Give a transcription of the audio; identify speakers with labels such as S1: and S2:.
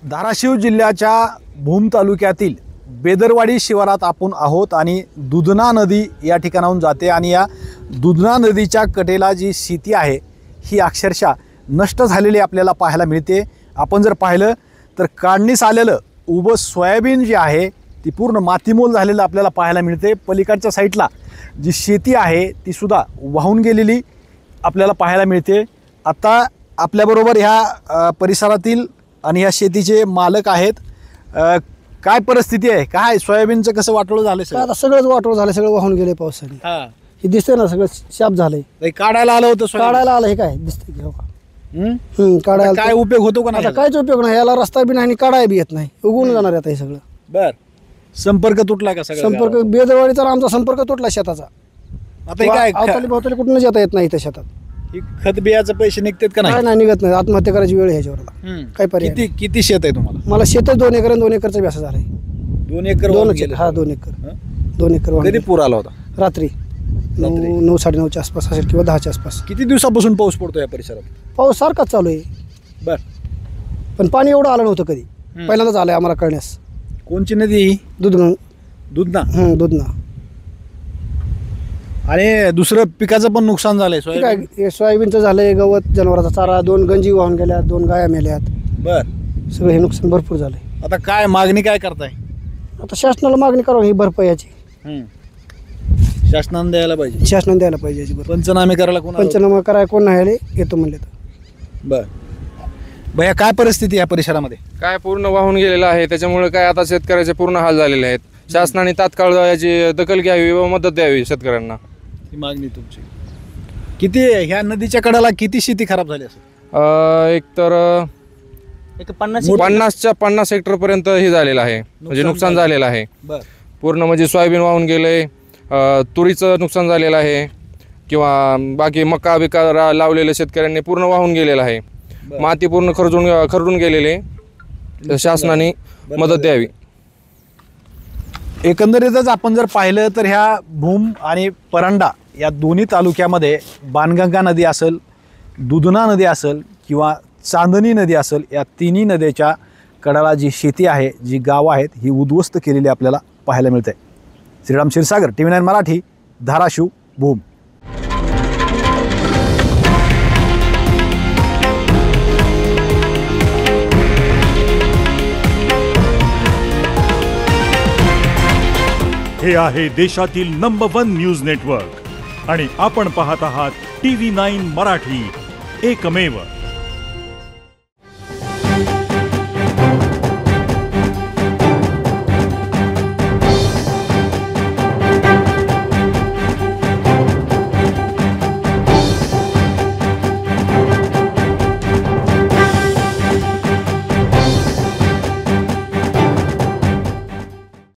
S1: धाराशिव जिल्ह्याच्या भूम तालुक्यातील बेदरवाडी शिवारात आपण आहोत आणि दुधना नदी या ठिकाणाहून जाते आणि या दुधना नदीच्या कडेला जी शेती आहे ही अक्षरशः नष्ट झालेली आपल्याला पाहायला मिळते। आपण जर पाहिलं तर काढणीस आलेलं उभं सोयाबीन जी आहे ती पूर्ण मातीमोल झालेलं आपल्याला पाहायला मिळते। पलीकडच्या साईडला जी शेती आहे ती सुद्धा वाहून गेलेली आपल्याला पाहायला मिळते। आता आपल्याबरोबर ह्या परिसरातील आणि ह्या शेतीचे मालक आहेत। काय परिस्थिती आहे, काय सोयाबीनचं कसं वाटोळं झालं?
S2: काय आता सगळंच वाटोळं झालं, सगळं वाहून गेले पावसाने। हे दिसतंय ना, सगळं शाप झालंय।
S1: काढायला आलं होतं सोयाबीन?
S2: काढायला आलं हे काय दिसतंय की हो का?
S1: काढायला काय उपयोग होतो का नाही?
S2: आता काहीच उपयोग नाही, याला रस्ता बी नाही आणि काढाय बी येत नाही, उगवून जाणार आता हे सगळं।
S1: बर, संपर्क तुटला का सगळं?
S2: संपर्क बेदरवाडीचा आमचा संपर्क तुटला शेताचा।
S1: आता हे काय
S2: अवताली भोवताली कुठूनच येता येत नाही त्या शेतात।
S1: ही खत बियाचं पैसे निघतात का
S2: काय
S1: नाही?
S2: नाही निघत नाही, आत्महत्या करायची वेळ आहे ह्याच्यावर। काय पर्याय
S1: किती किती शेत आहे तुम्हाला?
S2: मला शेतच 2 एकर आणि 2 एकरचं बी असं झालंय।
S1: 2 एकर वाहून गेलं?
S2: हा 2 एकर 2 एकर वाहून
S1: कधी
S2: गेलं।
S1: पूर आला होता?
S2: रात्री 9 9:30च्या आसपास असेल किंवा 10च्या आसपास।
S1: किती दिवसापासून पाऊस पडतो या परिसरात?
S2: पाऊस सारखाच चालू आहे,
S1: बर,
S2: पण पाणी एवढं आलं नव्हतं कधी, पहिल्यांदाच आलंय आम्हाला कळण्यास।
S1: कोणची नदी ही?
S2: दुधना।
S1: दुधना। आणि दुसरं पिकाचं पण नुकसान झालंय?
S2: ठीक आहे, सोयाबीनचं झालंय, गवत, जनावरांचा चारा, 2 गंजी वाहून गेल्या, 2 गाया मेल्यात।
S1: बर,
S2: सगळं हे नुकसान भरपूर झालंय।
S1: आता काय मागणी काय करताय?
S2: आता शासनाला मागणी करावं ही भरपाई याची,
S1: शासनाने द्यायला पाहिजे,
S2: शासनाने द्यायला पाहिजे याची भरपाई।
S1: पंचनामे करायला कोण?
S2: पंचनामा करायला कोण नाही आले, येतो म्हणले तर।
S1: बर भैया, काय परिस्थिती या परिसरामध्ये?
S3: काय पूर्ण वाहून गेलेलं आहे, त्याच्यामुळे काय आता शेतकऱ्याचे पूर्ण हाल झालेले आहेत। शासनाने तात्काळ याची दखल घ्यावी व मदत द्यावी शेतकऱ्यांना,
S1: ही मागणी तुमची। किती ह्या नदीच्या कडाला किती शेती खराब झाली असेल?
S3: एक तर 50 हेक्टर पर्यंत हे झालेलं आहे, म्हणजे नुकसान झालेलं आहे
S1: बर,
S3: पूर्ण। म्हणजे सोयाबीन वाहून गेले, तुरीचं नुकसान झालेलं आहे, किंवा बाकी मका बिका लावलेले शेतकऱ्यांनी पूर्ण वाहून गेलेलं आहे। माती पूर्ण खरडून गेलेले, तर शासनाने मदत द्यावी।
S1: एकंदरीतच आपण जर पाहिलं तर ह्या भूम आणि परंडा या दोन्ही तालुक्यामध्ये बाणगंगा नदी असेल, दुधना नदी असेल किंवा चांदणी नदी असेल, या तिन्ही नद्याच्या कडाला जी शेती आहे, जी गावं आहेत, ही उद्ध्वस्त केलेली आपल्याला पाहायला मिळते। श्रीराम क्षीरसागर, TV9 मराठी, धाराशिव, भूम।
S4: हे आहे देशातील नंबर 1 न्यूज नेटवर्क आणि आपण पाहत आहात TV9 मराठी, एकमेव।